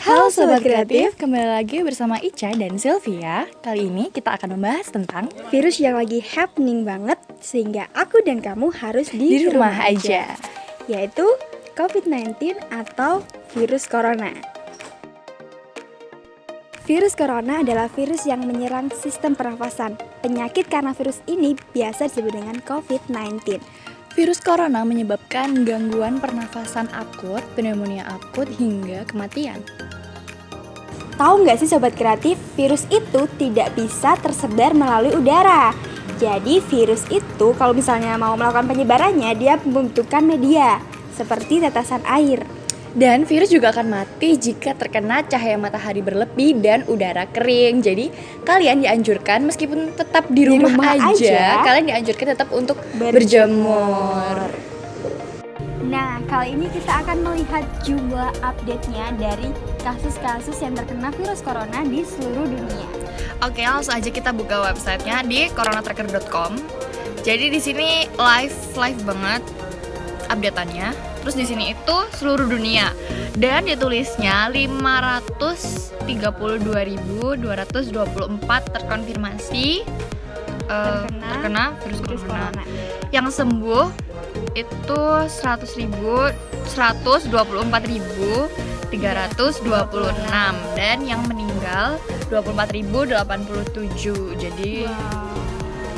Halo Sobat Kreatif, kembali lagi bersama Ica dan Sylvia. Kali ini kita akan membahas tentang virus yang lagi happening banget sehingga aku dan kamu harus di rumah aja, yaitu COVID-19 atau virus corona. Virus corona adalah virus yang menyerang sistem pernafasan. Penyakit karena virus ini biasa disebut dengan COVID-19. Virus corona menyebabkan gangguan pernafasan akut, pneumonia akut, hingga kematian. Tahu nggak sih Sobat Kreatif, virus itu tidak bisa tersebar melalui udara. Jadi virus itu kalau misalnya mau melakukan penyebarannya, dia membutuhkan media, seperti tetesan air. Dan virus juga akan mati jika terkena cahaya matahari berlebih dan udara kering. Jadi kalian dianjurkan meskipun tetap di rumah aja, kalian dianjurkan tetap untuk berjemur. Nah, kali ini kita akan melihat jumlah update-nya dari kasus-kasus yang terkena virus corona di seluruh dunia. Oke, langsung aja kita buka websitenya di coronatracker.com. Jadi di sini live banget update-annya. Terus di sini itu seluruh dunia dan ditulisnya 532.224 terkonfirmasi terkena virus corona. Yang sembuh itu 124.326 dan yang meninggal 24.087. Jadi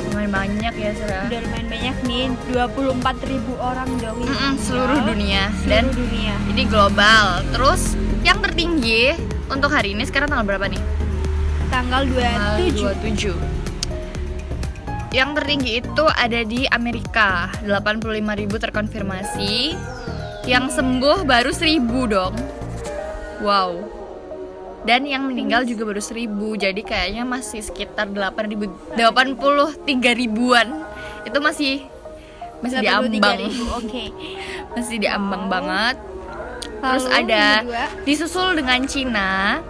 lumayan banyak ya, Sarah. Udah lumayan banyak nih, 24.000 orang dong. Seluruh dunia. Ini global. Terus yang tertinggi untuk hari ini sekarang tanggal berapa nih? Tanggal 27. Yang tertinggi itu ada di Amerika, 85.000 terkonfirmasi. Yang sembuh baru 1.000 dong. Wow. Dan yang meninggal juga baru 1.000. Jadi kayaknya masih sekitar 83 ribuan. Itu masih diambang. Oke. Masih diambang banget. Terus ada disusul dengan Cina,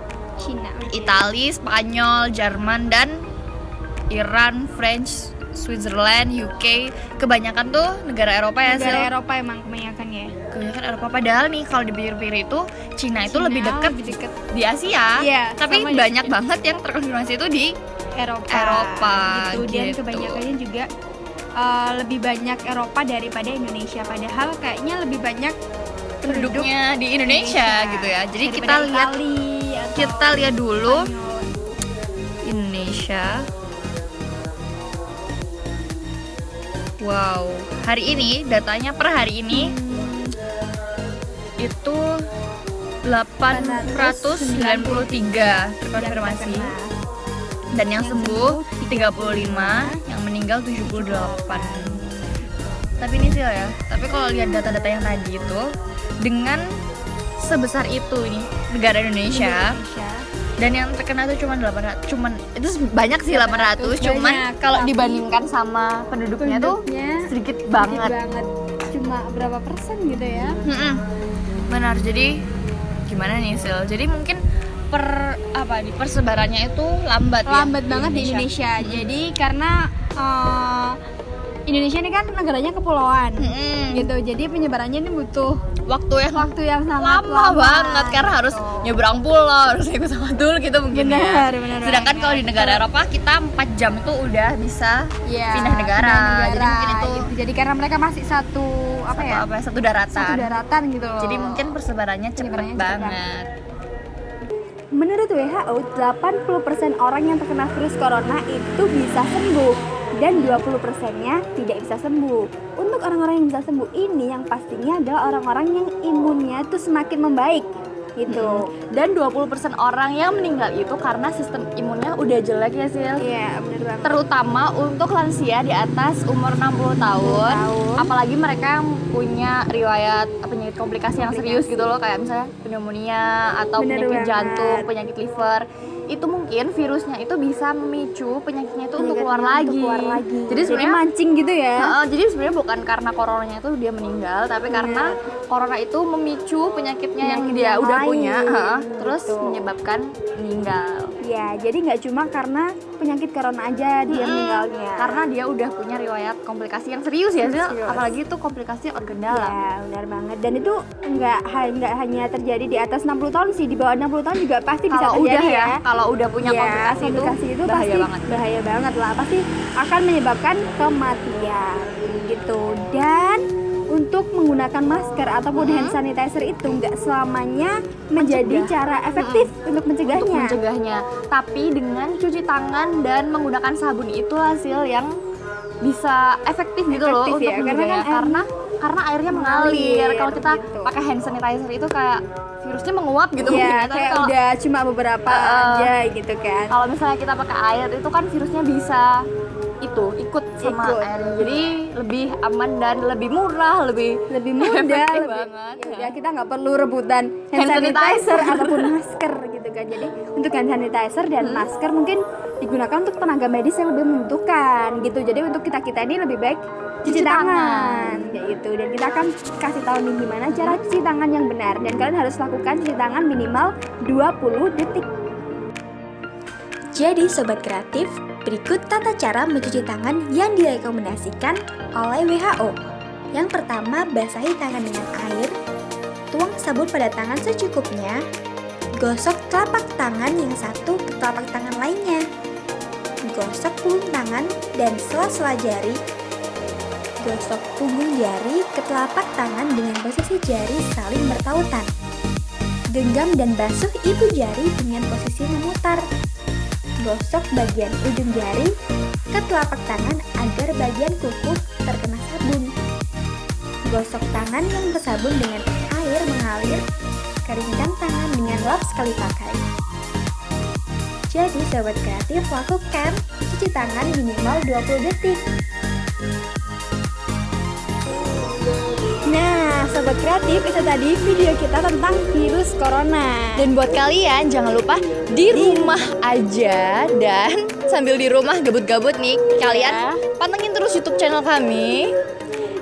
Italia, Spanyol, Jerman, dan Iran, French, Switzerland, UK. Kebanyakan tuh negara Eropa ya. Negara Eropa emang kebanyakan ya. Kebanyakan Eropa. Padahal nih kalau dipikir-pikir itu Cina itu lebih dekat di Asia. Iya, tapi banyak banget yang terkonfirmasi itu di Eropa gitu. Dan gitu. kebanyakannya juga lebih banyak Eropa daripada Indonesia. Padahal kayaknya lebih banyak penduduknya di Indonesia gitu ya. Jadi kita lihat dulu Indonesia. Wow, hari ini datanya per hari ini itu 893 terkonfirmasi. Dan yang sembuh 35, yang meninggal 78. Tapi ini sih ya. Tapi kalau lihat data-data yang tadi itu dengan sebesar itu nih negara Indonesia. Dan yang terkena itu cuma 800, itu banyak sih 800, cuman kalau dibandingkan sama penduduknya tuh sedikit banget. Cuma berapa persen gitu ya? Benar. Jadi gimana nih Sil? Jadi mungkin persebarannya itu lambat banget di Indonesia. Jadi karena Indonesia ini kan negaranya kepulauan gitu. Jadi penyebarannya ini butuh waktu yang sangat lama banget karena harus nyebrang pulau, harus ikut sama dulu gitu mungkin. Benar. Sedangkan kalau di negara Eropa kita 4 jam tuh udah bisa pindah negara. Jadi mungkin itu gitu. Jadi karena mereka masih satu daratan gitu loh. Jadi mungkin persebarannya cepet banget. Menurut WHO, 80% orang yang terkena virus corona itu bisa sembuh dan 20%-nya tidak bisa sembuh. Untuk orang-orang yang bisa sembuh ini yang pastinya adalah orang-orang yang imunnya itu semakin membaik gitu. Dan 20% orang yang meninggal itu karena sistem imunnya udah jelek ya Sil. Iya, benar banget. Terutama untuk lansia di atas umur 60 tahun. Apalagi mereka yang punya riwayat penyakit komplikasi yang serius gitu loh, kayak misalnya pneumonia atau penyakit jantung, penyakit liver. Itu mungkin virusnya itu bisa memicu penyakitnya itu untuk keluar lagi. Jadi sebenarnya mancing gitu ya. Jadi sebenarnya bukan karena coronanya itu dia meninggal, tapi karena corona itu memicu penyakitnya yang dia udah punya, terus menyebabkan meninggal. Ya, jadi nggak cuma karena penyakit corona aja dia meninggalnya. Karena dia udah punya riwayat komplikasi yang serius ya, Sil. Serius. Apalagi itu komplikasi organ dalam. Ya, benar banget. Dan itu nggak hanya terjadi di atas 60 tahun sih, di bawah 60 tahun juga pasti bisa Kalau terjadi udah ya. Kalau udah punya Ya, komplikasi itu bahaya pasti banget. bahaya banget lah, pasti akan menyebabkan kematian gitu. Dan untuk menggunakan masker ataupun hand sanitizer itu nggak selamanya menjadi cara efektif untuk mencegahnya. Untuk mencegahnya. Tapi dengan cuci tangan dan menggunakan sabun itu hasil yang bisa efektif gitu loh Efektif untuk ya, mencegahnya. Karena airnya mengalir. Kalau kita gitu. pakai hand sanitizer itu kayak virusnya menguap gitu Iya, mungkin ya. Tapi kayak kalau udah cuma beberapa aja gitu kan. kalau misalnya kita pakai air itu kan virusnya bisa ikut sama Ikut. air. Jadi lebih aman dan lebih murah, lebih mudah, efektif lebih banget. ya kita nggak perlu rebutan hand Hand sanitizer sanitizer. ataupun masker gitu kan. Jadi untuk hand sanitizer dan masker mungkin digunakan untuk tenaga medis yang lebih membutuhkan gitu. Jadi untuk kita ini lebih baik cuci tangan kayak gitu. Dan kita akan kasih tahu nih gimana cara cuci tangan yang benar, dan kalian harus lakukan cuci tangan minimal 20 detik. Jadi Sobat Kreatif, berikut tata cara mencuci tangan yang direkomendasikan oleh WHO. Yang pertama, basahi tangan dengan air, tuang sabun pada tangan secukupnya, gosok telapak tangan yang satu ke telapak tangan lainnya, gosok punggung tangan dan sela-sela jari, gosok punggung jari ke telapak tangan dengan posisi jari saling bertautan, genggam dan basuh ibu jari dengan posisi memutar. Gosok bagian ujung jari ke telapak tangan agar bagian kuku terkena sabun. Gosok tangan yang bersabun dengan air mengalir. Keringkan tangan dengan lap sekali pakai. Jadi Sobat Kreatif, lakukan cuci tangan minimal 20 detik. Nah, Sobat Kreatif, itu tadi video kita tentang virus corona. Dan buat kalian jangan lupa di rumah aja, dan sambil di rumah gabut-gabut nih, kalian pantengin terus YouTube channel kami.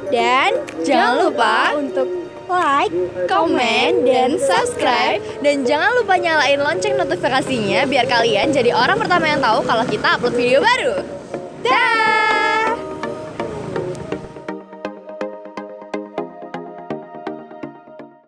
Dan Jangan lupa untuk like, komen, dan subscribe. Dan jangan lupa nyalain lonceng notifikasinya biar kalian jadi orang pertama yang tahu kalau kita upload video baru. Dah!